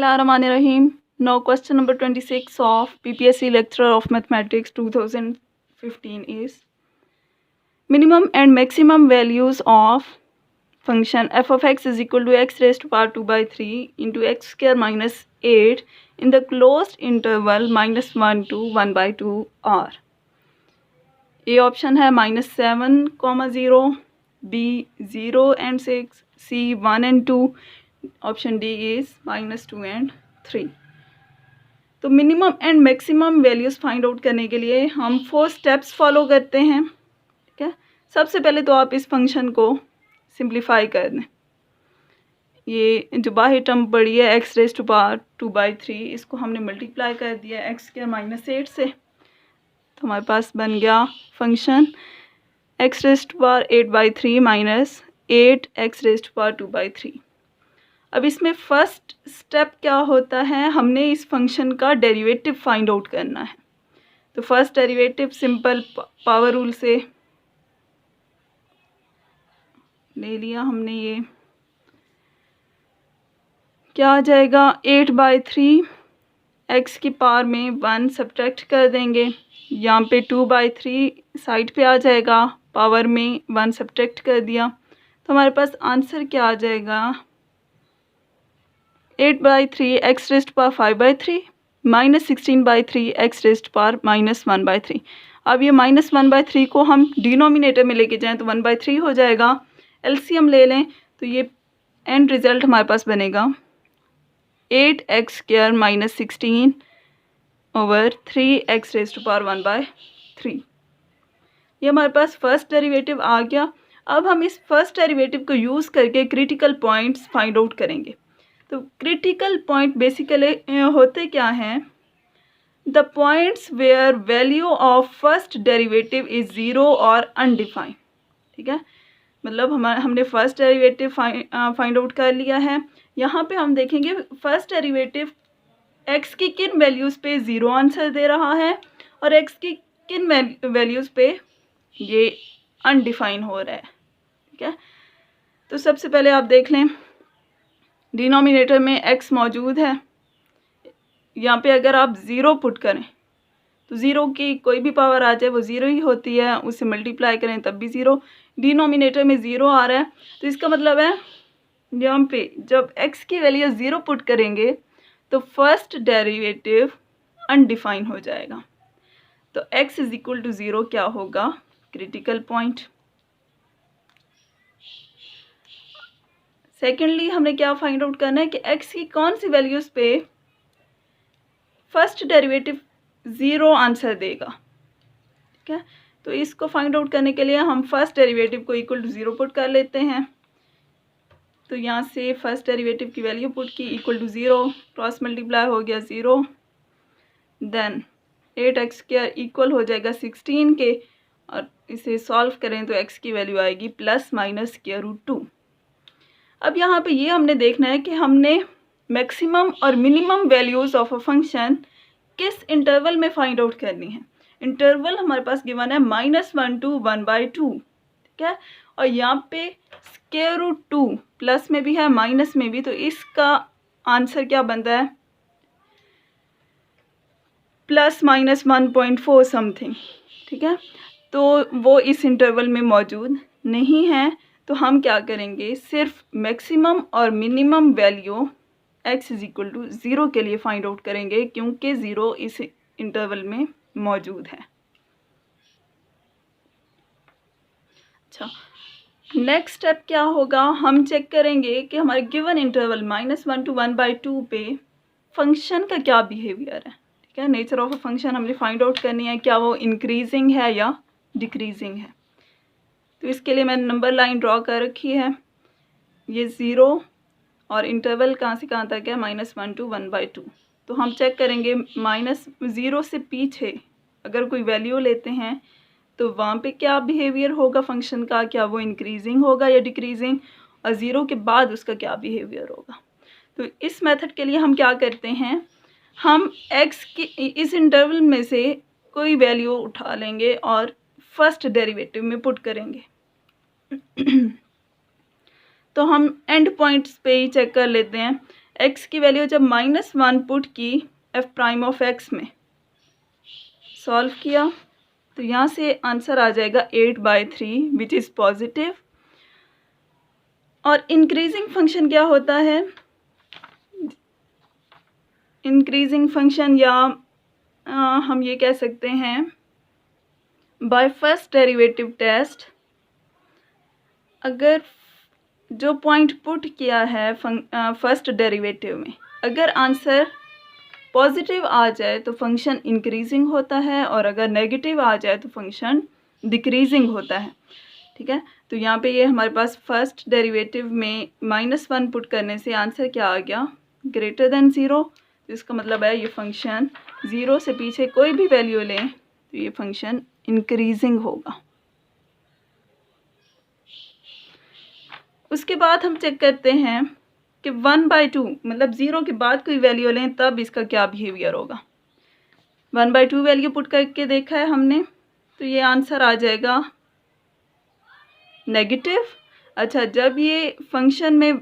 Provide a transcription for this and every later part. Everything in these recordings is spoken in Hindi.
Bismillahirrahmanirrahim. Now question number 26 of PPSC Lecturer of Mathematics 2015 is minimum and maximum values of function f of x is equal to x raised to power 2 by 3 into x square minus 8 in the closed interval -1 to 1 by 2 are. A option है -7, 0, B 0 and 6, C 1 and 2, option D is -2 and 3. तो minimum and maximum values find out करने के लिए हम 4 स्टेप्स फॉलो करते हैं. ठीक है, सबसे पहले तो आप इस फंक्शन को सिंप्लीफाई कर दें. ये जो बाहर टर्म पड़ी है x raise to power 2 by 3, इसको हमने मल्टीप्लाई कर दिया x स्क्वायर -8 से, तो हमारे पास बन गया function x raise to power 8 by 3 minus 8 x raise to power 2 by 3. अब इसमें फर्स्ट स्टेप क्या होता है, हमने इस फंक्शन का डेरिवेटिव फाइंड आउट करना है. तो first derivative simple power rule से ले लिया हमने. ये क्या आ जाएगा, 8 by 3 x की पावर में 1 सब्ट्रैक्ट कर देंगे. यहाँ पे 2 by 3 साइड पे आ जाएगा, पावर में 1 सब्ट्रैक्ट कर दिया, तो हमारे पास आंसर क्या आ जाएगा, 8 by 3 x raise to power 5 by 3 minus 16 by 3 x raise to power -1 by 3. अब ये -1 by 3 को हम डिनोमिनेटर में लेके जाएं तो 1 by 3 हो जाएगा. एलसीएम ले लें तो ये एंड रिज़ल्ट हमारे पास बनेगा 8x square minus 16 over 3x raise to power 1 by 3. ये हमारे पास फर्स्ट डेरिवेटिव आ गया. अब हम इस फर्स्ट डेरिवेटिव को यूज़ करके क्रिटिकल पॉइंट्स फाइंड आउट करेंगे. तो क्रिटिकल पॉइंट बेसिकली होते क्या हैं, the points where value of first derivative is 0 और अनडिफाइंड. ठीक है, मतलब हमने फर्स्ट डेरिवेटिव फाइंड आउट कर लिया है. यहाँ पे हम देखेंगे फर्स्ट डेरिवेटिव x की किन वैल्यूज़ पे 0 आंसर दे रहा है और x की किन वैल्यूज़ पे ये अनडिफाइन हो रहा है. ठीक है, तो सबसे पहले आप देख लें, डिनोमिनेटर में x मौजूद है. यहाँ पे अगर आप 0 पुट करें तो 0 की कोई भी पावर आ जाए वो 0 ही होती है, उसे मल्टीप्लाई करें तब भी 0. डिनोमिनेटर में 0 आ रहा है, तो इसका मतलब है यहाँ पे जब x की वैल्यू 0 पुट करेंगे तो फर्स्ट डेरिवेटिव अनडिफाइन हो जाएगा. तो x इज इक्वल टू 0 क्या होगा, क्रिटिकल पॉइंट. सेकेंडली हमने क्या फाइंड आउट करना है कि x की कौन सी वैल्यूज़ पे फर्स्ट डेरिवेटिव 0 आंसर देगा. ठीक है, तो इसको फाइंड आउट करने के लिए हम फर्स्ट डेरिवेटिव को इक्वल टू 0 पुट कर लेते हैं. तो यहाँ से फर्स्ट डेरिवेटिव की वैल्यू पुट की इक्वल टू 0, क्रॉस मल्टीप्लाई हो गया 0, देन 8x स्क्वायर इक्वल हो जाएगा 16 के, और इसे सॉल्व करें तो x की वैल्यू आएगी +-√2. अब यहाँ पे ये हमने देखना है कि हमने मैक्सिमम और minimum values of a function किस इंटरवल में फाइंड आउट करनी है. इंटरवल हमारे पास गिवन है -1 to 1 by 2. ठीक है, और यहाँ पे √2 प्लस में भी है माइनस में भी, तो इसका आंसर क्या बनता है, ±1.4 समथिंग. ठीक है, तो वो इस इंटरवल में मौजूद नहीं है. तो हम क्या करेंगे, सिर्फ मैक्सिमम और minimum value x is equal to 0 के लिए फाइंड आउट करेंगे, क्योंकि 0 इस इंटरवल में मौजूद है. अच्छा, नेक्स्ट स्टेप क्या होगा, हम चेक करेंगे कि हमारे गिवन इंटरवल -1 to 1 by 2 पे फंक्शन का क्या बिहेवियर है. ठीक है, नेचर ऑफ अ फंक्शन हमने फाइंड आउट करनी है, क्या वो इंक्रीजिंग है या डिक्रीजिंग है. तो इसके लिए मैंने नंबर लाइन ड्रॉ कर रखी है. ये 0 और इंटरवल कहाँ से कहाँ तक है, -1 to 1 by 2. तो हम चेक करेंगे -0 से पीछे अगर कोई वैल्यू लेते हैं तो वहाँ पे क्या बिहेवियर होगा फंक्शन का, क्या वो इंक्रीजिंग होगा या डिक्रीजिंग, और 0 के बाद उसका क्या बिहेवियर होगा. तो इस मेथड के लिए हम क्या करते हैं, हम x की इस इंटरवल में से कोई वैल्यू उठा लेंगे और फर्स्ट डेरिवेटिव में पुट करेंगे. तो हम एंड पॉइंट्स पे ही चेक कर लेते हैं. x की वैल्यू जब -1 पुट की f प्राइम ऑफ x में, सॉल्व किया तो यहाँ से आंसर आ जाएगा 8/3 विच इज़ पॉजिटिव। और इंक्रीजिंग फंक्शन क्या होता है? इंक्रीजिंग फंक्शन या हम ये कह सकते हैं बाय फर्स्ट डेरिवेटिव टेस्ट, अगर जो पॉइंट पुट किया है फर्स्ट डेरिवेटिव में, अगर आंसर पॉजिटिव आ जाए तो फंक्शन इंक्रीजिंग होता है, और अगर नेगेटिव आ जाए तो फंक्शन डिक्रीजिंग होता है। ठीक है, तो यहाँ पे ये हमारे पास फर्स्ट डेरिवेटिव में -1 पुट करने से आंसर क्या आ गया? Greater than 0। तो इसका मतलब है ये फंक्शन 0 से पीछे कोई भी वैल्यू लें तो ये फंक्शन इंक्रीजिंग होगा। उसके बाद हम चेक करते हैं कि 1/2 मतलब 0 के बाद कोई वैल्यू लें तब इसका क्या बिहेवियर होगा। 1/2 वैल्यू पुट करके देखा है हमने, तो ये आंसर आ जाएगा नेगेटिव। अच्छा, जब ये फंक्शन में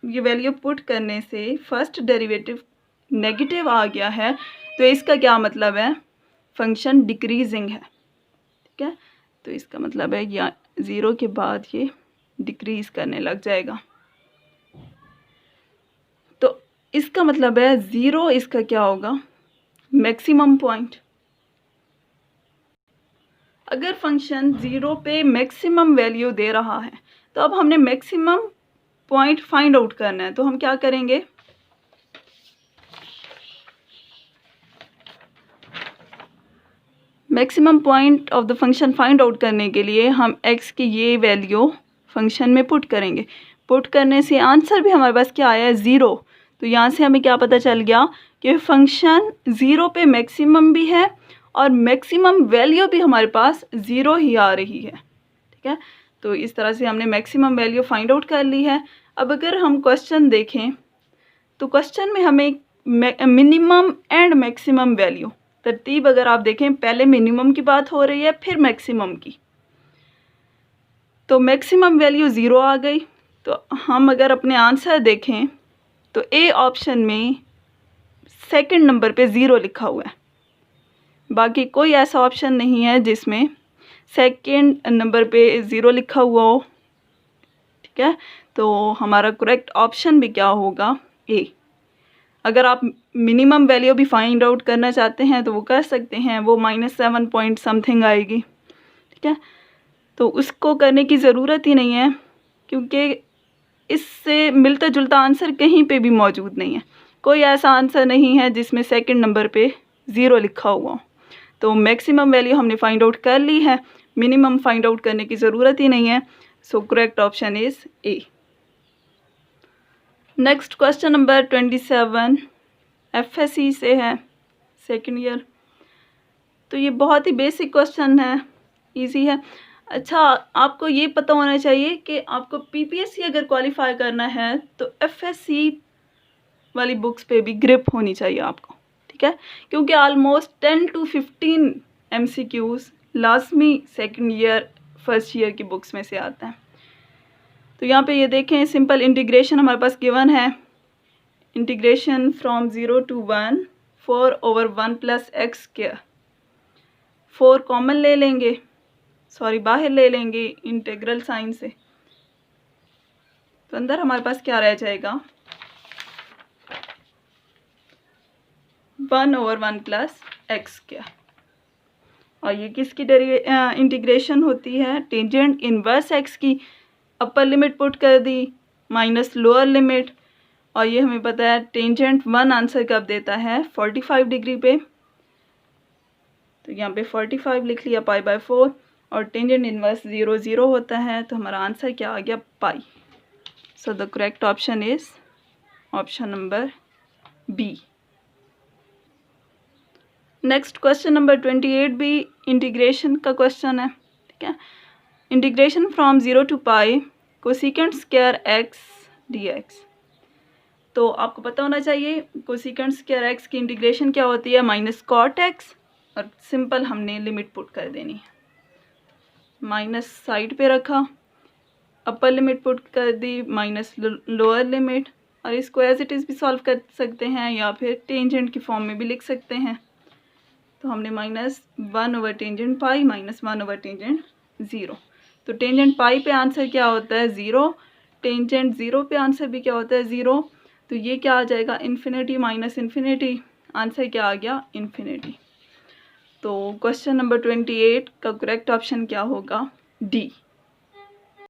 ये वैल्यू पुट करने से फर्स्ट डेरिवेटिव नेगेटिव आ गया है तो इसका क्या मतलब है? फंक्शन डिक्रीजिंग है। ठीक है, तो इसका मतलब है या 0 के बाद ये डिक्रीज करने लग जाएगा। तो इसका मतलब है 0 इसका क्या होगा? Maximum point. अगर फंक्शन 0 पे मैक्सिमम वैल्यू दे रहा है तो अब हमने मैक्सिमम पॉइंट फाइंड आउट करना है, तो हम क्या करेंगे? Maximum point of the function find out करने के लिए हम x की ये वैल्यू फंक्शन में पुट करेंगे। पुट करने से आंसर भी हमारे पास क्या आया है? 0। तो यहाँ से हमें क्या पता चल गया कि फंक्शन 0 पे मैक्सिमम भी है और मैक्सिमम वैल्यू भी हमारे पास 0 ही आ रही है। ठीक है, तो इस तरह से हमने मैक्सिमम वैल्यू फाइंड आउट कर ली है। अब अगर हम क्वेश्चन देखें तो क्वेश्चन में हमें मिनिमम एंड मैक्सिमम वैल्यू, तरतीब अगर आप देखें पहले मिनिमम की बात हो रही है फिर मैक्सिमम की, तो मैक्सिमम वैल्यू 0 आ गई। तो हम अगर अपने आंसर देखें तो ए ऑप्शन में सेकंड नंबर पे 0 लिखा हुआ है, बाकी कोई ऐसा ऑप्शन नहीं है जिसमें सेकंड नंबर पे 0 लिखा हुआ हो। ठीक है, तो हमारा करेक्ट ऑप्शन भी क्या होगा? ए। अगर आप मिनिमम वैल्यू भी फाइंड आउट करना चाहते हैं तो वो कर सकते हैं, वो -7 पॉइंट समथिंग आएगी। ठीक है, तो उसको करने की ज़रूरत ही नहीं है क्योंकि इससे मिलता जुलता आंसर कहीं पे भी मौजूद नहीं है। कोई ऐसा आंसर नहीं है जिसमें सेकंड नंबर पे 0 लिखा हुआ हो। तो मैक्सिमम वैल्यू हमने फाइंड आउट कर ली है, मिनिमम फाइंड आउट करने की ज़रूरत ही नहीं है। So correct option is a. Next question number 27 FSC से है, सेकेंड ईयर। तो ये बहुत ही बेसिक क्वेश्चन है, इजी है। अच्छा, आपको ये पता होना चाहिए कि आपको PPSC अगर क्वालिफाई करना है तो FSC वाली बुक्स पे भी ग्रिप होनी चाहिए आपको। ठीक है, क्योंकि ऑलमोस्ट 10 to 15 MCQs लाजमी सेकेंड ईयर फर्स्ट ईयर की बुक्स में से आता है। तो यहाँ पे ये देखें, सिंपल इंटीग्रेशन हमारे पास गिवन है, integration from 0 to 1 4/1 + x²। 4 common ले लेंगे, सॉरी बाहर ले लेंगे इंटीग्रल साइन से, तो अंदर हमारे पास क्या रह जाएगा? 1/1 + x²। और ये किसकी इंटीग्रेशन होती है? टेंजेंट इनवर्स x की अपर लिमिट पुट कर दी माइनस लोअर लिमिट, और ये हमें पता है टेंजेंट 1 आंसर कब देता है? 45 डिग्री पे। तो यहाँ पे 45 लिख लिया π/4, और टेंजेंट इनवर्स 0 0 होता है, तो हमारा आंसर क्या आ गया? पाई। So the correct option is option number B. Next question number 28 भी इंटीग्रेशन का क्वेश्चन है। ठीक है, integration from 0 to π cosecant square x dx। तो आपको पता होना चाहिए कोसेकेंट स्क्वायर x की इंटीग्रेशन क्या होती है? -cot x, और सिंपल हमने लिमिट पुट कर देनी है। माइनस साइड पे रखा, अपर लिमिट पुट कर दी माइनस लोअर लिमिट, और इसको एज इट इज़ भी सॉल्व कर सकते हैं या फिर टेंजेंट की फॉर्म में भी लिख सकते हैं। तो हमने -1/टेंजेंट पाई -1/टेंजेंट 0। तो टेंजेंट पाई पे आंसर क्या होता है 0, टेंजेंट 0 पे आंसर भी क्या होता है 0। तो ये क्या आ जाएगा इन्फिनिटी माइनस इन्फिनिटी, आंसर क्या आ गया इन्फिनिटी। तो क्वेश्चन नंबर 28 का करेक्ट ऑप्शन क्या होगा डी।